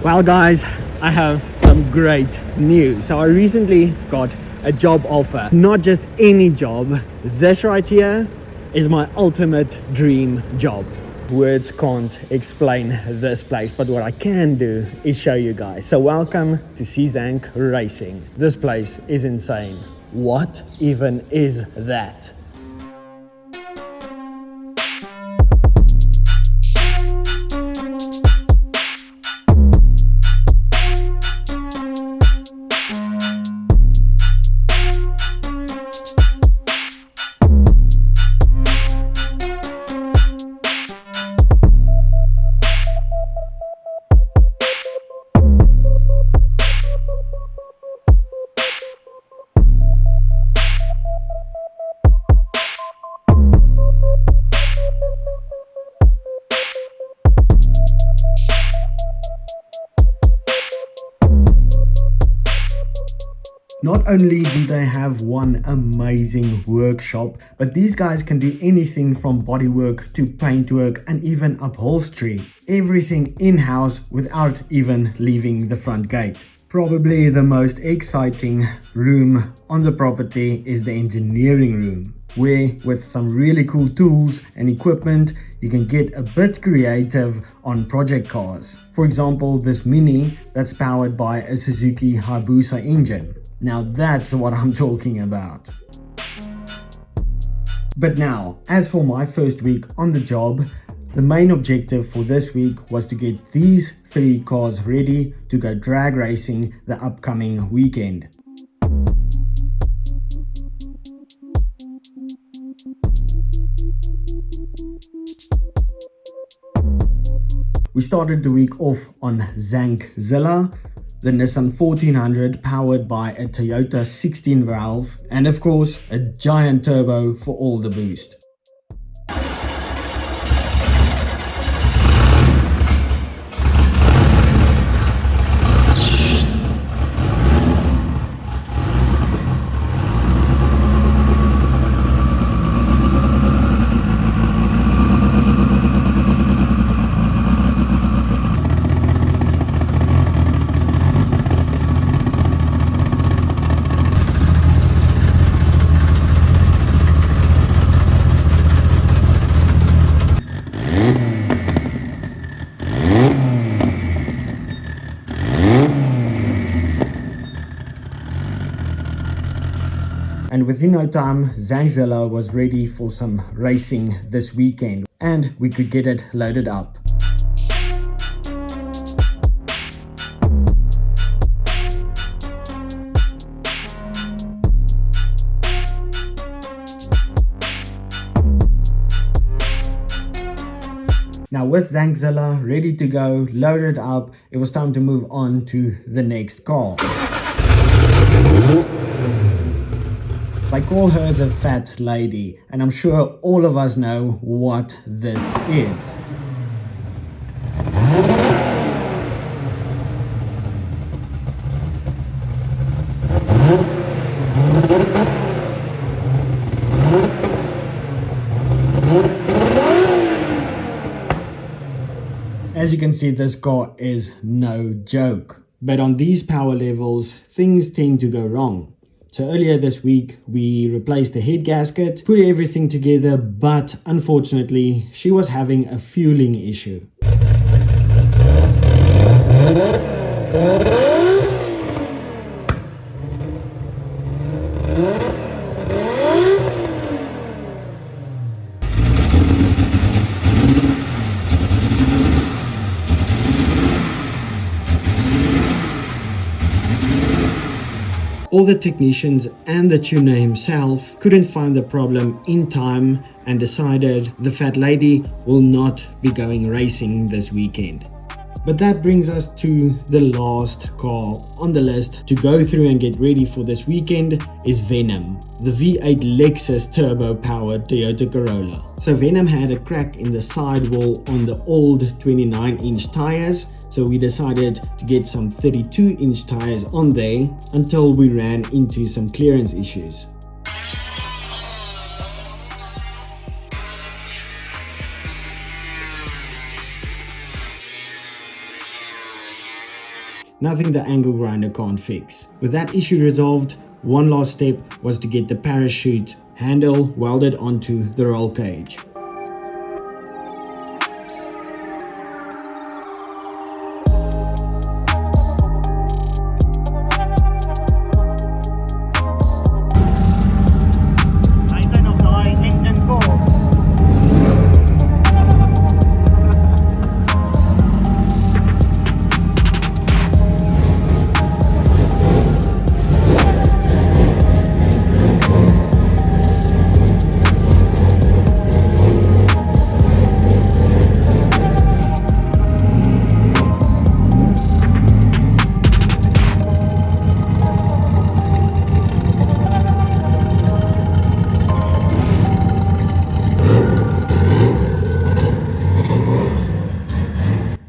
Well guys, I have some great news. So I recently got a job offer. Not just any job. This right here is my ultimate dream job. Words can't explain this place, but what I can do is show you guys. So welcome to CZank Racing. This place is insane. What even is that? Not only do they have one amazing workshop, but these guys can do anything from bodywork to paintwork and even upholstery. Everything in-house without even leaving the front gate. Probably the most exciting room on the property is the engineering room, where with some really cool tools and equipment you can get a bit creative on project cars. For example, this Mini that's powered by a Suzuki Hayabusa engine. Now that's what I'm talking about. But now, as for my first week on the job, the main objective for this week was to get these 3 cars ready to go drag racing the upcoming weekend. We started the week off on CZank, the Nissan 1400 powered by a Toyota 16 valve, and of course a giant turbo for all the boost. And within no time, CZank was ready for some racing this weekend, and we could get it loaded up. Now with CZank ready to go, loaded up, it was time to move on to the next car. I call her the fat lady, and I'm sure all of us know what this is. As you can see, this car is no joke. But on these power levels, things tend to go wrong. So earlier this week, we replaced the head gasket, put everything together, but unfortunately, she was having a fueling issue. All the technicians and the tuner himself couldn't find the problem in time and decided the fat lady will not be going racing this weekend. But that brings us to the last car on the list to go through and get ready for this weekend is Venom, the V8 Lexus turbo powered Toyota Corolla. So Venom had a crack in the sidewall on the old 29-inch tires, so we decided to get some 32-inch tires on there until we ran into some clearance issues. nothing the angle grinder can't fix. With that issue resolved, one last step was to get the parachute handle welded onto the roll cage.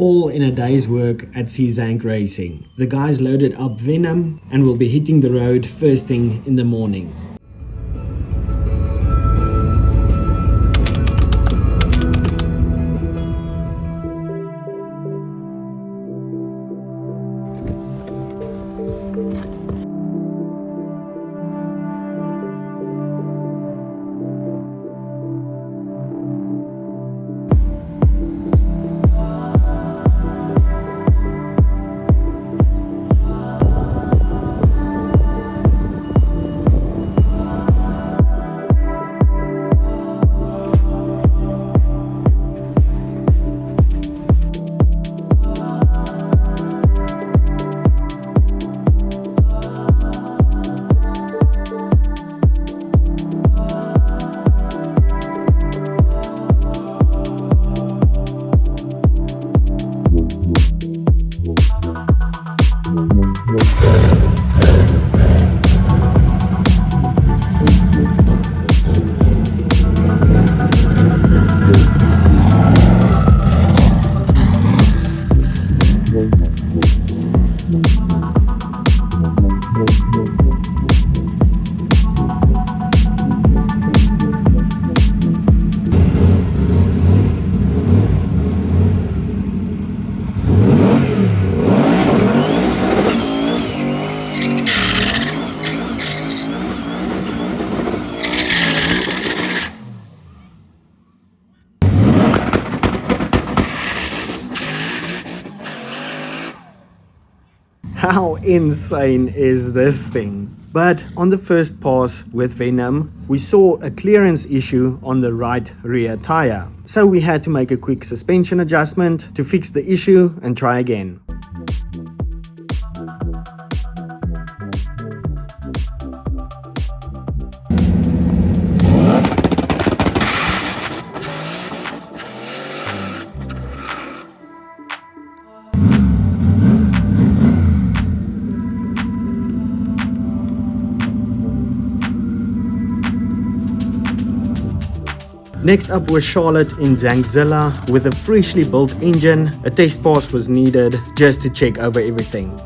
All in a day's work at CZank Racing. The guys loaded up Venom and will be hitting the road first thing in the morning. How insane is this thing? But on the first pass with Venom, we saw a clearance issue on the right rear tire. So we had to make a quick suspension adjustment to fix the issue and try again. Next up was Charlotte in Zankzilla with a freshly built engine. A test pass was needed just to check over everything.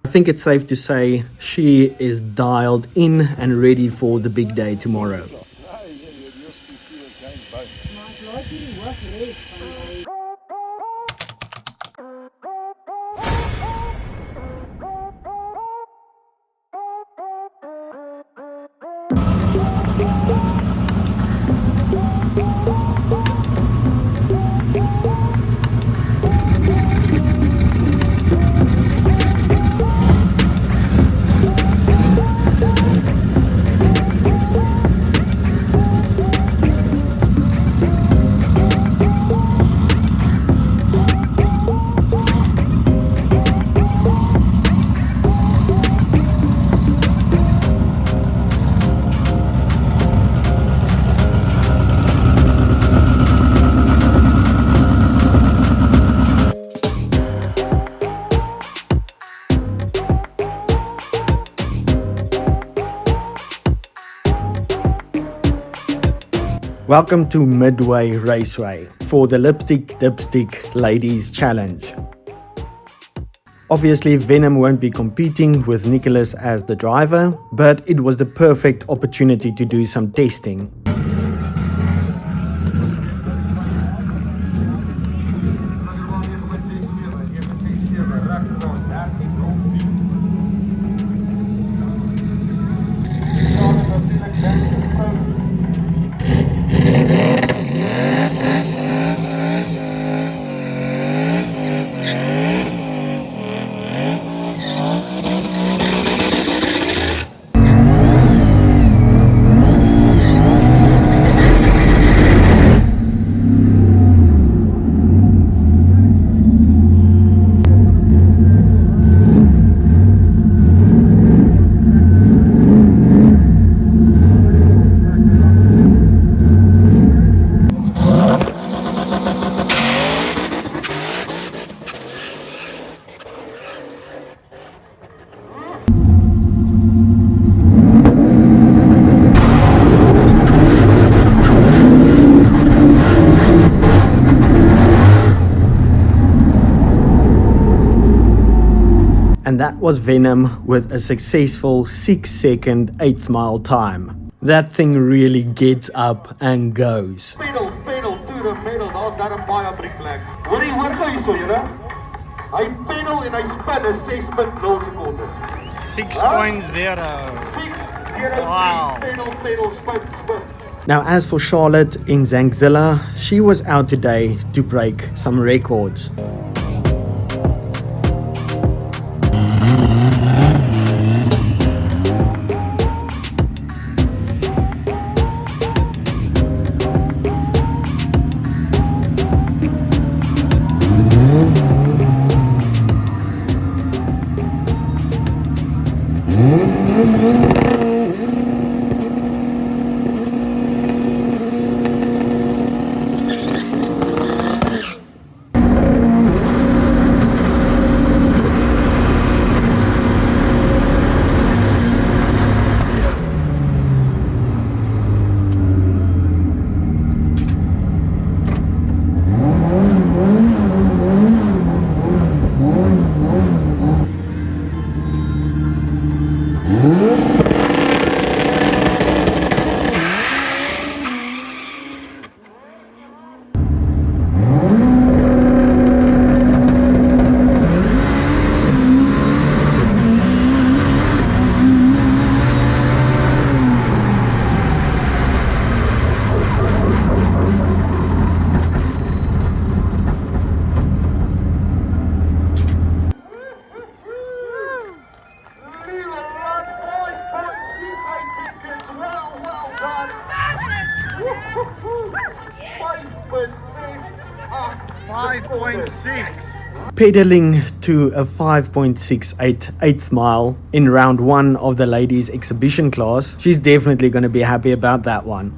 I think it's safe to say she is dialed in and ready for the big day tomorrow. Welcome to Midway Raceway for the Lipstick Dipstick Ladies Challenge. Obviously, Venom won't be competing with Nicholas as the driver, but it was the perfect opportunity to do some testing. And that was Venom with a successful 6-second 8th mile time. That thing really gets up and goes. Pedal, to the pedal, daar's daar 'n baie plek. Hoor gou hierso, julle. Hy pedal en hy spin 'n 6.0 sekondes. 6.0. 6.0. Wow. Pedal, spin. Now as for Charlotte in Zankzilla, she was out today to break some records. Pedaling to a 5.68 8th mile in round 1 of the ladies exhibition class. She's definitely going to be happy about that one.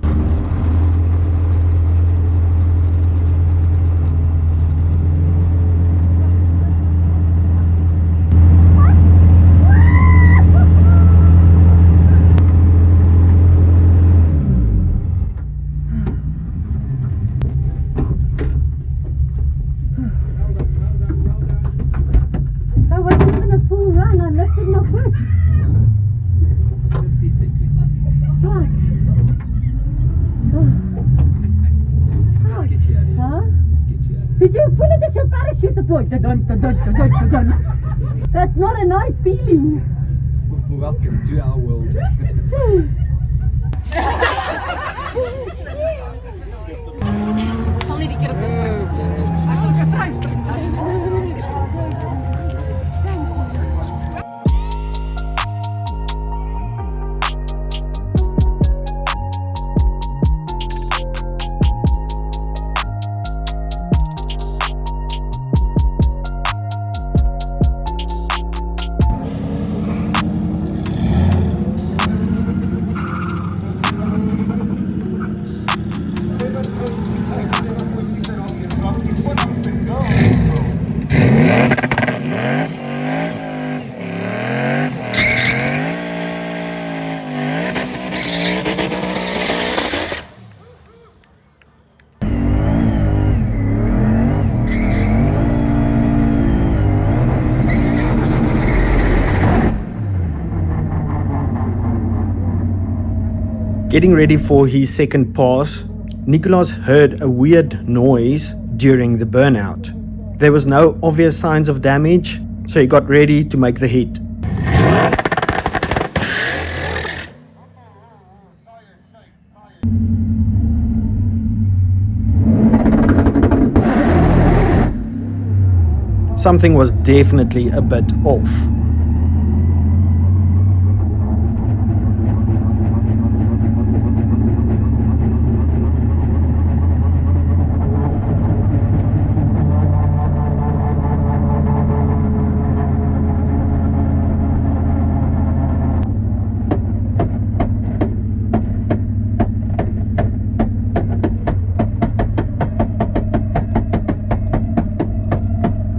Did you feel it as your parachute deployed? That's not a nice feeling. Welcome to our world. Sal nie die keer op ek sal 'n prys bring. Getting ready for his second pass, Nicholas heard a weird noise during the burnout. There was no obvious signs of damage, so he got ready to make the hit. Something was definitely a bit off.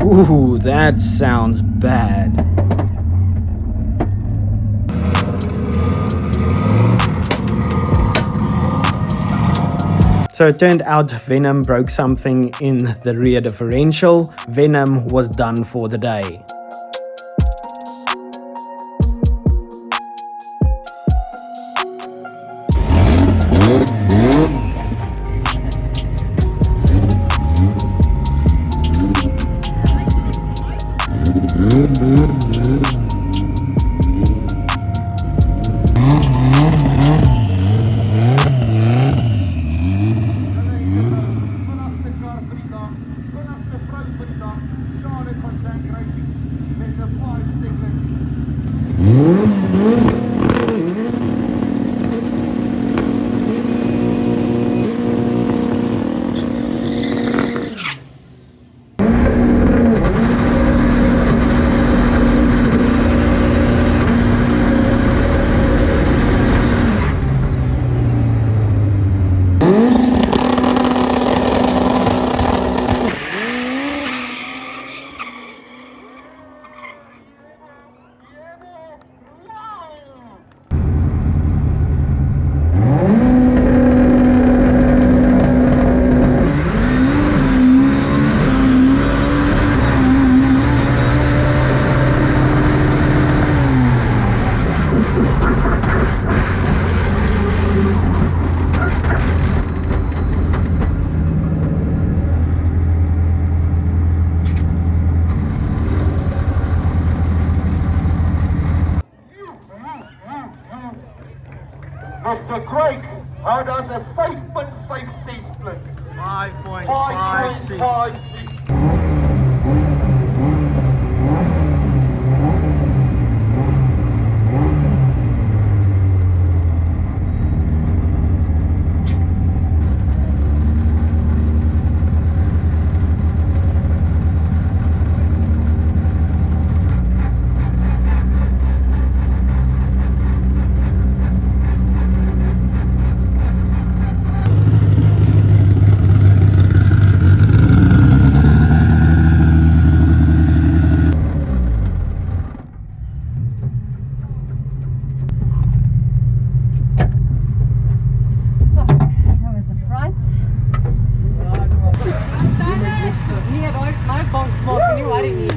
Ooh, that sounds bad. So it turned out Venom broke something in the rear differential. Venom was done for the day. Mr. Craig, how does a 5.56 split? 5.56. 5.56. Dat was een fright. Nee, daai bank maak nie worry nie.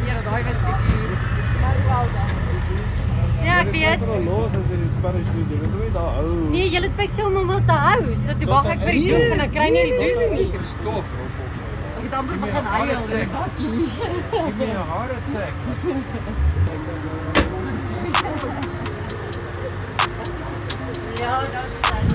Ja, daai was bietjie. Ja, ek weet. Nee, jy het fiks om hom te hou. So toe wag ek vir die doef en dan kry nie die doef nie. Stop. Ek het amper begin huil. Give me a heart attack. Ja, dat is fijn.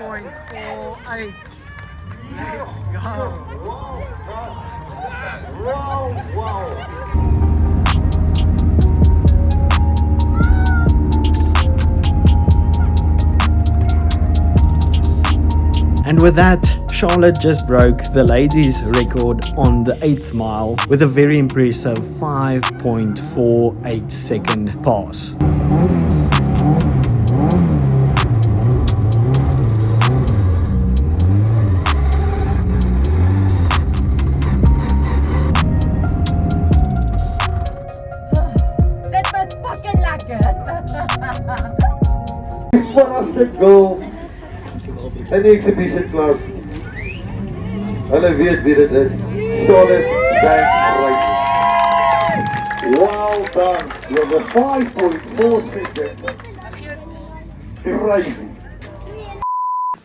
5.48. Let's go. And with that, Charlotte just broke the ladies' record on the 8th mile with a very impressive 5.48 second pass. Dit was fucking lekker. Fantastic goal in die exhibition class. Hulle weet wie dit is. Solid CZank Racing. Well done. You're the 5.4 seconds. Crazy.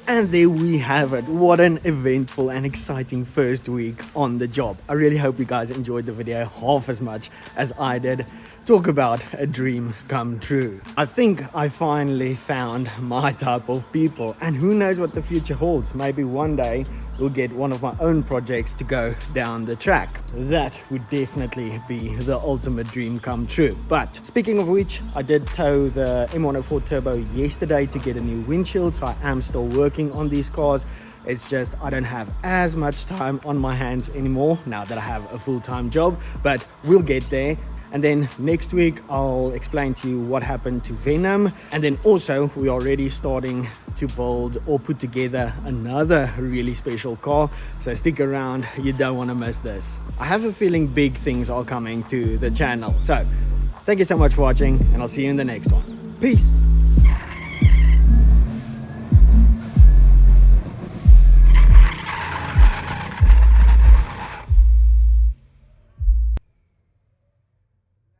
And there we have it. What an eventful and exciting first week on the job. I really hope you guys enjoyed the video half as much as I did. Talk about a dream come true. I think I finally found my type of people, and who knows what the future holds. Maybe one day we'll get one of my own projects to go down the track. That would definitely be the ultimate dream come true. But speaking of which, I did tow the M104 Turbo yesterday to get a new windshield, so I am still working on these cars. It's just I don't have as much time on my hands anymore now that I have a full-time job, but we'll get there. And then next week I'll explain to you what happened to Venom, and then also we're already starting to build or put together another really special car, so stick around, you don't want to miss this. I have a feeling big things are coming to the channel, so thank you so much for watching, and I'll see you in the next one. Peace.